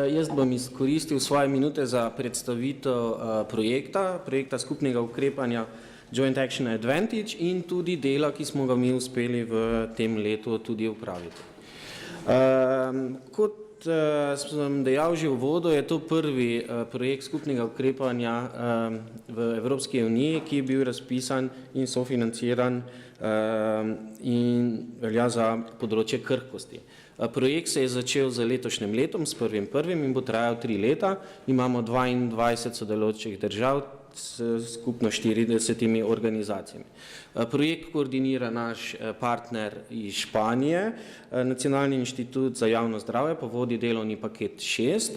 Jaz bom izkoristil svoje minute za predstavitev projekta skupnega ukrepanja Joint Action Advantage in tudi dela, ki smo ga mi uspeli v tem letu tudi upraviti. Kot sem dejal že v uvodu, je to prvi projekt skupnega ukrepanja v Evropski uniji, ki je bil razpisan in sofinanciran in velja za področje krhkosti. Projekt se je začel z letošnjim letom, s 1.1. in bo trajal 3 leta. Imamo 22 sodelujočih držav s skupno 40 organizacijami. Projekt koordinira naš partner iz Španije, Nacionalni inštitut za javno zdravje, pa vodi delovni paket 6,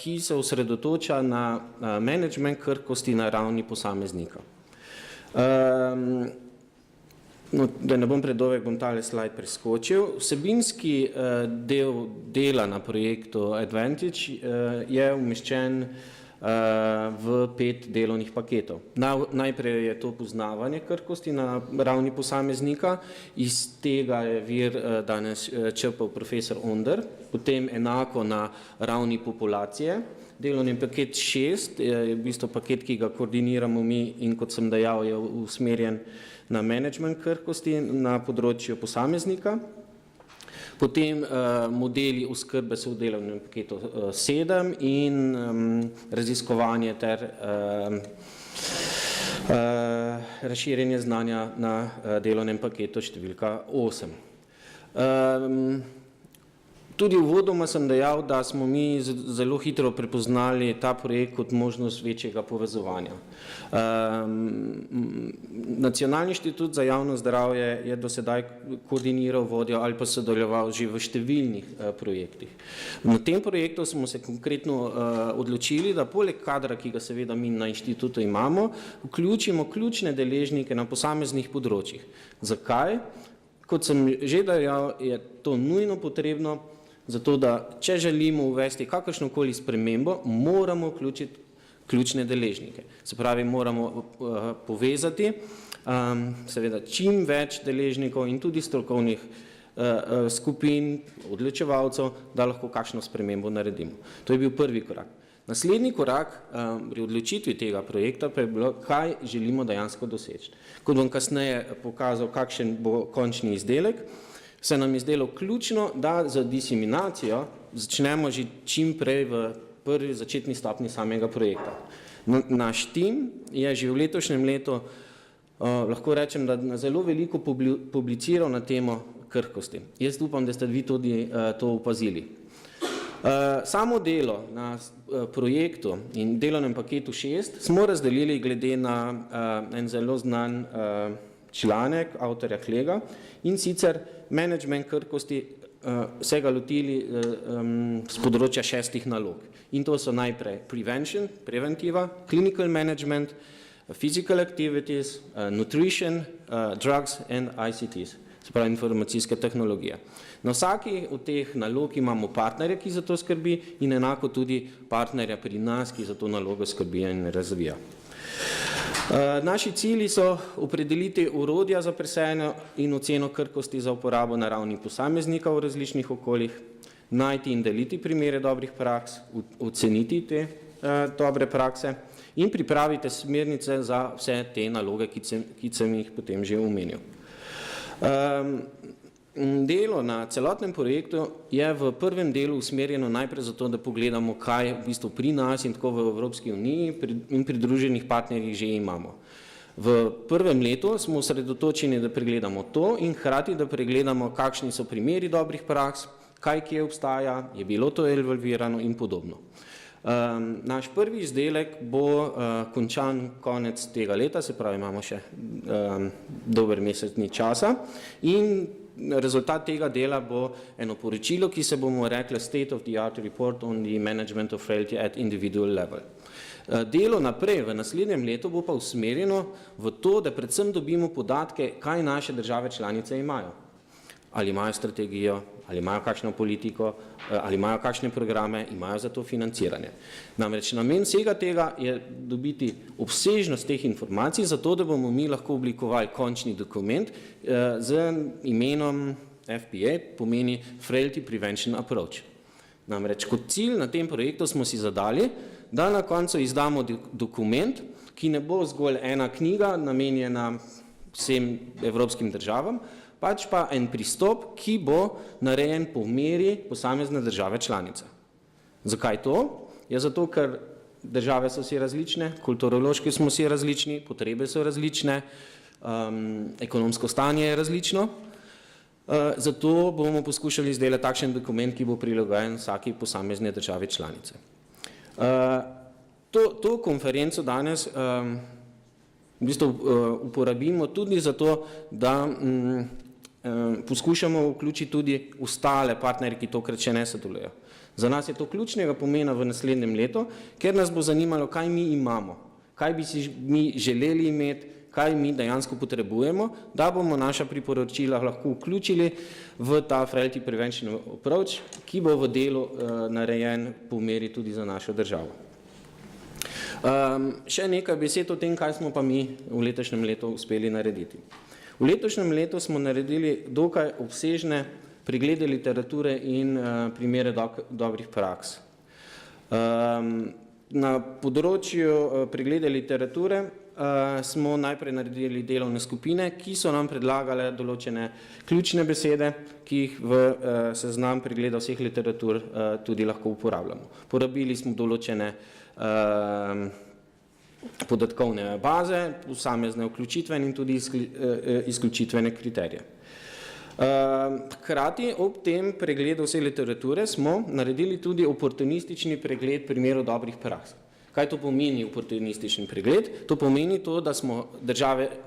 ki se osredotoča na menedžment krhkosti na ravni posameznika. Da ne bom predolg, bom tale slajd preskočil. Vsebinski del dela na projektu Advantage je umeščen v 5 delovnih paketov. Najprej je to poznavanje krhkosti na ravni posameznika, iz tega je vir danes črpal profesor Onder, potem enako na ravni populacije. Delovni paket 6 je v bistvu paket, ki ga koordiniramo mi in kot sem dejal, je usmerjen na menedžment krhkosti na področju posameznika. Potem modeli oskrbe so v delovnem paketu 7 in raziskovanje ter razširjenje znanja na delovnem paketu številka 8. Tudi uvodoma sem dejal, da smo mi zelo hitro prepoznali ta projekt kot možnost večjega povezovanja. Nacionalni inštitut za javno zdravje je do sedaj koordiniral, vodil ali pa sodeloval že v številnih projektih. Na tem projektu smo se konkretno odločili, da poleg kadra, ki ga seveda mi na inštitutu imamo, vključimo ključne deležnike na posameznih področjih. Zakaj? Kot sem že dejal, je to nujno potrebno, zato da če želimo uvesti kakršnokoli spremembo, moramo vključiti ključne deležnike. Se pravi, moramo povezati seveda čim več deležnikov in tudi strokovnih skupin, odločevalcev, da lahko kakšno spremembo naredimo. To je bil prvi korak. Naslednji korak pri odločitvi tega projekta pa je bilo, kaj želimo dejansko doseči. Kot bom kasneje pokazal, kakšen bo končni izdelek, se nam je zdelo ključno, da za diseminacijo začnemo že čim prej v prvi začetni stopnji samega projekta. Naš tim je že v letošnjem letu, lahko rečem, da zelo veliko publiciral na temo krhkosti. Jaz upam, da ste vi tudi to opazili. Samo delo na projektu in delovnem paketu 6 smo razdelili glede na en zelo znan članek avtorja Klega in sicer menedžment krhkosti se ga lotili z področja 6 nalog. In to so najprej prevention, preventiva, clinical management, physical activities, nutrition, drugs and ICTs, se pravi informacijske tehnologije. Na vsaki od teh nalog imamo partnerja, ki za to skrbi in enako tudi partnerja pri nas, ki za to nalogo skrbi in razvija. Naši cilji so opredeliti orodja za presejanje in oceno krhkosti za uporabo na ravni posameznika v različnih okoljih, najti in deliti primere dobrih praks, oceniti te dobre prakse in pripraviti smernice za vse te naloge, ki sem jih potem že omenil. Delo na celotnem projektu je v prvem delu usmerjeno najprej zato, da pogledamo, kaj v bistvu pri nas in tako v Evropski uniji in pridruženih partnerjih že imamo. V prvem letu smo osredotočeni, da pregledamo to in hkrati, da pregledamo, kakšni so primeri dobrih praks, kaj kje obstaja, je bilo to evalvirano in podobno. Naš prvi izdelek bo končan konec tega leta, se pravi, imamo še dober mesec dni časa in rezultat tega dela bo eno poročilo, ki se bomo rekli State of the Art Report on the Management of Frailty at Individual Level. Delo naprej v naslednjem letu bo pa usmerjeno v to, da predvsem dobimo podatke, kaj naše države članice imajo. Ali imajo strategijo, ali imajo kakšno politiko, ali imajo kakšne programe, imajo za to financiranje. Namreč namen vsega tega je dobiti obsežnost teh informacij, zato da bomo mi lahko oblikovali končni dokument z imenom FPA, pomeni Frailty Prevention Approach. Namreč kot cilj na tem projektu smo si zadali, da na koncu izdamo dokument, ki ne bo zgolj ena knjiga namenjena vsem evropskim državam, pač pa en pristop, ki bo narejen po meri posamezne države članice. Zakaj to? Ja, zato, ker države so vsi različne, kulturološki smo vsi različni, potrebe so različne, ekonomsko stanje je različno. Zato bomo poskušali izdelati takšen dokument, ki bo prilagojen vsaki posamezni državi članice. To konferenco danes v bistvu uporabimo tudi zato, da poskušamo vključiti tudi ostale partnerje, ki tokrat še ne sodelujejo. Za nas je to ključnega pomena v naslednjem letu, ker nas bo zanimalo, kaj mi imamo, kaj bi si mi želeli imeti, kaj mi dejansko potrebujemo, da bomo naša priporočila lahko vključili v ta Frailty Prevention Approach, ki bo v delu narejen po meri tudi za našo državo. Še nekaj besed o tem, kaj smo pa mi v letošnjem letu uspeli narediti. V letošnjem letu smo naredili dokaj obsežne preglede literature in primere dobrih praks. Na področju preglede literature smo najprej naredili delovne skupine, ki so nam predlagale določene ključne besede, ki jih v seznam pregleda vseh literatur tudi lahko uporabljamo. Porabili smo določene podatkovne baze, posamezne vključitvene in tudi izključitvene kriterije. Hkrati ob tem pregledu vse literature smo naredili tudi oportunistični pregled primerov dobrih praks. Kaj to pomeni oportunistični pregled? To pomeni to, da smo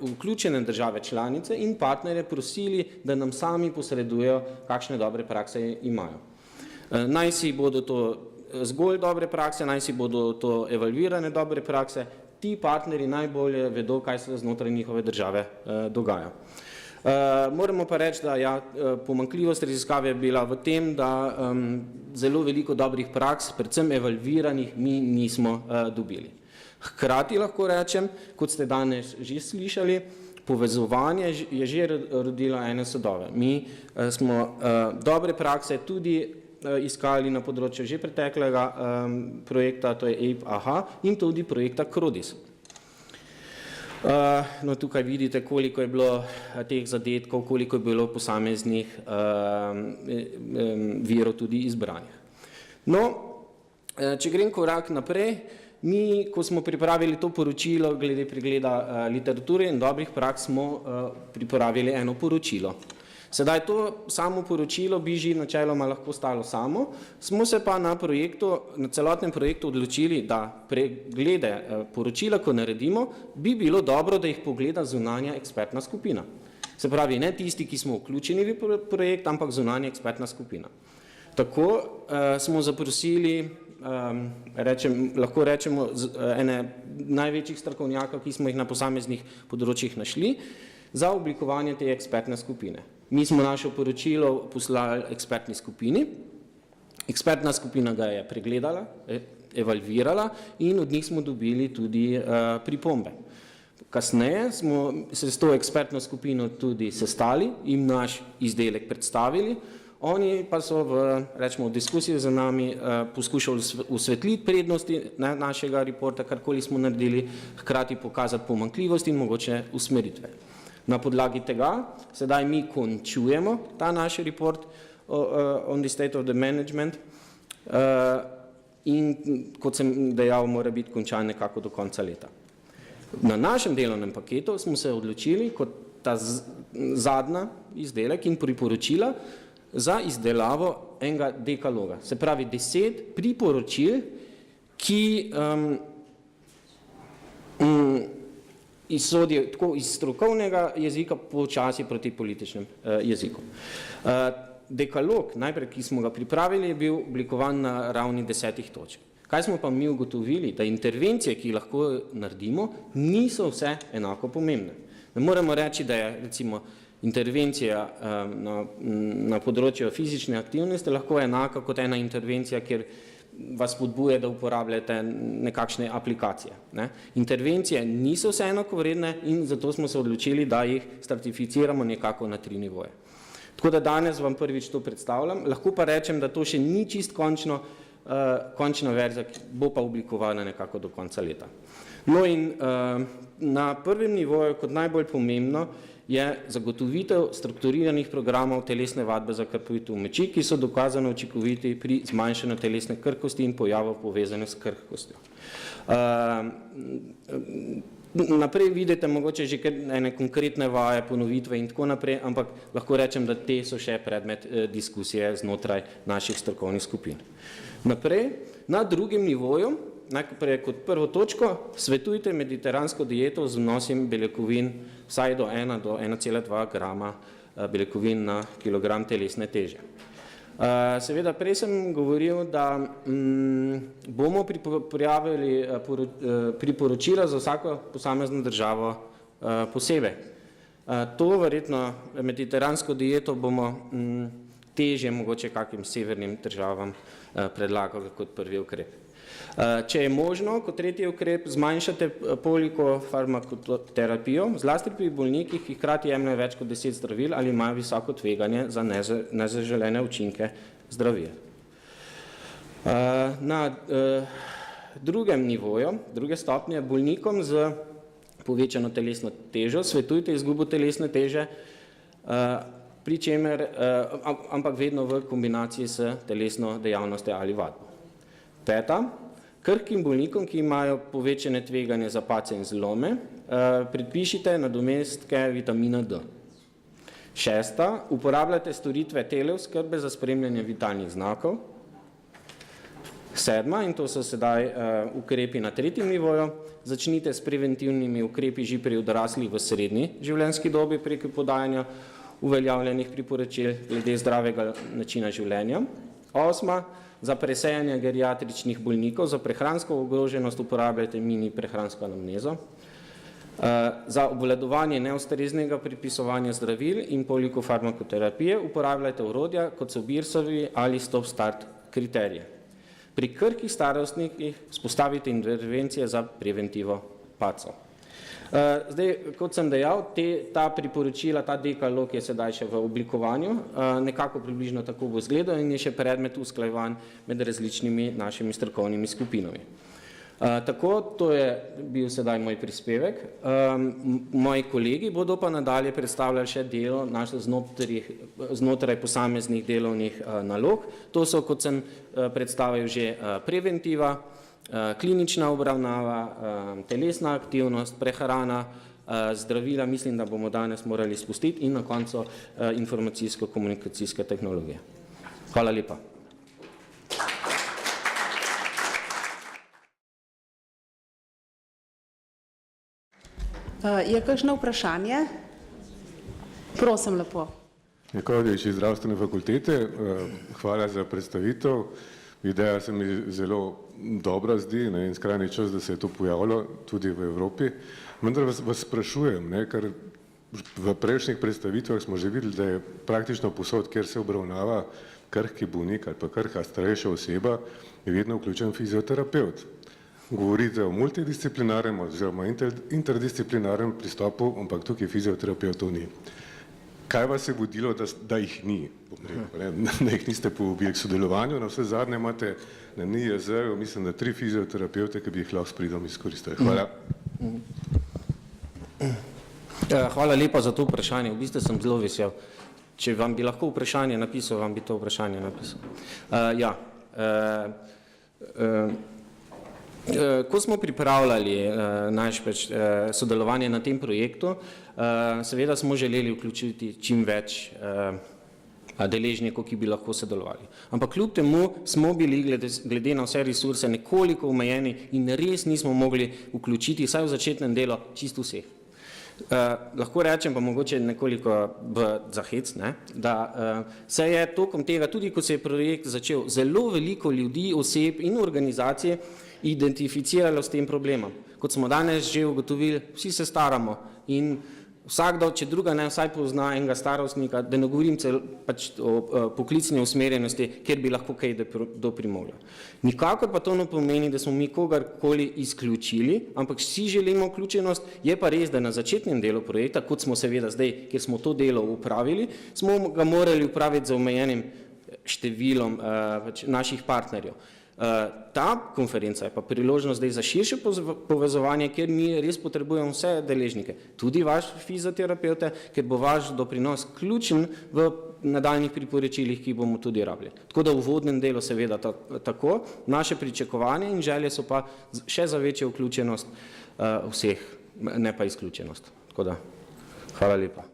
vključene države članice in partnerje prosili, da nam sami posredujejo, kakšne dobre prakse imajo. Naj si bodo to zgolj dobre prakse, naj si bodo to evalvirane dobre prakse, ti partnerji najbolje vedo, kaj se znotraj njihove države dogaja. Moramo pa reči, da pomanjkljivost raziskave je bila v tem, da zelo veliko dobrih praks, predvsem evalviranih, mi nismo dobili. Hkrati lahko rečem, kot ste danes že slišali, povezovanje je že rodilo ene sadove. Mi smo dobre prakse tudi iskali na področju že preteklega projekta, to je APE-AHA in tudi projekta CRODIS. No, tukaj vidite, koliko je bilo teh zadetkov, koliko je bilo posameznih virov tudi izbranih. No, če grem korak naprej, mi, ko smo pripravili to poročilo glede pregleda literature in dobrih praks, smo pripravili eno poročilo. Sedaj to samo poročilo bi že načeloma lahko stalo samo, smo se pa na celotnem projektu odločili, da preglede poročila, ko naredimo, bi bilo dobro, da jih pogleda zunanja ekspertna skupina. Se pravi, ne tisti, ki smo vključeni v projekt, ampak zunanja ekspertna skupina. Tako smo zaprosili, lahko rečemo, ene največjih strokovnjakov, ki smo jih na posameznih področjih našli, za oblikovanje te ekspertne skupine. Mi smo naše poročilo poslali ekspertni skupini, ekspertna skupina ga je pregledala, evalvirala in od njih smo dobili tudi pripombe. Kasneje smo se s to ekspertno skupino tudi sestali in naš izdelek predstavili, oni pa so v diskusiji z nami poskušali osvetliti prednosti našega reporta, karkoli smo naredili, hkrati pokazati pomanjkljivosti in mogoče usmeritve. Na podlagi tega sedaj mi končujemo ta naš report on the state of the management in kot sem dejal, mora biti končan nekako do konca leta. Na našem delovnem paketu smo se odločili kot ta zadnja izdelek in priporočila za izdelavo enega dekaloga. Se pravi 10 priporočil, ki izsodijo tako iz strokovnega jezika počasi proti političnem jeziku. Dekalog, najprej, ki smo ga pripravili, je bil oblikovan na ravni 10 točk. Kaj smo pa mi ugotovili? Da intervencije, ki jih lahko naredimo, niso vse enako pomembne. Ne moremo reči, da je recimo intervencija na področju fizične aktivnosti lahko enaka kot ena intervencija, kjer vas spodbuje, da uporabljate nekakšne aplikacije. Intervencije niso vse enakovredne in zato smo se odločili, da jih stratificiramo nekako na 3 nivoje. Tako da danes vam prvič to predstavljam, lahko pa rečem, da to še ni čist končna verzija, ki bo pa oblikovana nekako do konca leta. No in na prvem nivoju kot najbolj pomembno je zagotovitev strukturiranih programov telesne vadbe za krpovite moči, ki so dokazano učinkoviti pri zmanjšanju telesne krhkosti in pojavov povezanih s krhkostjo. Naprej vidite mogoče že ene konkretne vaje, ponovitve in tako naprej, ampak lahko rečem, da te so še predmet diskusije znotraj naših strokovnih skupin. Naprej, na drugem nivoju, najprej kot prvo točko, svetujte mediteransko dieto z vnosim beljakovin vsaj do 1 do 1,2 grama beljakovin na kilogram telesne teže. Seveda, prej sem govoril, da bomo prijavili priporočila za vsako posamezno državo posebej. To verjetno mediteransko dieto bomo težje mogoče kakim severnim državam predlagali kot prvi ukrep. Če je možno, kot tretji ukrep, zmanjšate polikofarmakoterapijo, zlasti pri bolnikih, ki hkrati jemljejo več kot 10 zdravil ali imajo visoko tveganje za nezaželene učinke zdravil. Na drugem nivoju, druge stopnje, bolnikom z povečano telesno težo svetujte izgubo telesne teže, pri čemer, ampak vedno v kombinaciji s telesno dejavnostjo ali vadbo. Peta, krhkim bolnikom, ki imajo povečane tveganje za padce in zlome, predpišite nadomestke vitamina D. Šesta, uporabljate storitve teleoskrbe za spremljanje vitalnih znakov. Sedma, in to so sedaj ukrepi na tretjem nivoju, začnite s preventivnimi ukrepi že pri odraslih v srednji življenjski dobi preko podajanja uveljavljenih priporočil glede zdravega načina življenja. Osma, za presejanje geriatričnih bolnikov, za prehransko ogroženost uporabljajte mini prehransko anamnezo. Za obvladovanje neustreznega predpisovanja zdravil in polikofarmakoterapije uporabljajte orodja, kot so Birsovi ali stop-start kriterije. Pri krhkih starostnikih vzpostavite intervencije za preventivo padcev. Zdaj, kot sem dejal, ta priporočila, ta dekalog je sedaj še v oblikovanju, nekako približno tako bo izgledal in je še predmet usklajevanj med različnimi našimi strokovnimi skupinami. Tako, to je bil sedaj moj prispevek. Moji kolegi bodo pa nadalje predstavljali še delo znotraj posameznih delovnih nalog. To so, kot sem predstavil, že preventiva, klinična obravnava, telesna aktivnost, prehrana, zdravila, mislim, da bomo danes morali spustiti in na koncu informacijsko-komunikacijske tehnologije. Hvala lepa. Je kakšno vprašanje? Prosim lepo. Jakovljević iz zdravstvene fakultete, hvala za predstavitev. Ideja se mi zelo dobra zdi in skrajni čas, da se je to pojavilo tudi v Evropi. Vendar vas sprašujem, ker v prejšnjih predstavitvah smo že videli, da je praktično posod, kjer se obravnava krhki bolnik ali pa krhka starejša oseba, je vedno vključen fizioterapevt. Govorite o multidisciplinarnem oziroma interdisciplinarnem pristopu, ampak tukaj fizioterapevtov ni. Kaj vas je vodilo, da jih ni? Da jih niste povabili k sodelovanju, na vse zadnje imate na NIJZ-ju, mislim, da 3 fizioterapeute, ki bi jih lahko s pridom izkoristili. Hvala. Hvala lepa za to vprašanje. V bistvu sem zelo vesel. Če vam bi lahko vprašanje napisal, vam bi to vprašanje napisal. Ko smo pripravljali naše sodelovanje na tem projektu, seveda smo želeli vključiti čim več deležnikov, ki bi lahko sodelovali. Ampak kljub temu smo bili glede na vse resurse nekoliko omejeni in res nismo mogli vključiti, vsaj v začetnem delu, čisto vseh. Lahko rečem pa mogoče nekoliko za hec, da se je tokom tega, tudi ko se je projekt začel, zelo veliko ljudi, oseb in organizacije identificiralo s tem problemom. Kot smo danes že ugotovili, vsi se staramo in vsakdo, če druga ne, vsaj pozna enega starostnika, da ne govorim pač o poklicni usmerjenosti, kjer bi lahko kaj doprimogla. Nikakor pa to ne pomeni, da smo mi kogarkoli izključili, ampak vsi želimo vključenost, je pa res, da na začetnem delu projekta, kot smo seveda zdaj, kjer smo to delo upravili, smo ga morali upraviti z omejenim številom pač naših partnerjev. Ta konferenca je pa priložnost zdaj za širše povezovanje, kjer mi res potrebujemo vse deležnike, tudi vaš fizioterapeute, ker bo vaš doprinos ključen v nadaljnjih priporočilih, ki bomo tudi rabili. Tako da v uvodnem delu seveda tako, naše pričakovanje in želje so pa še za večjo vključenost vseh, ne pa izključenost. Tako da, hvala lepa.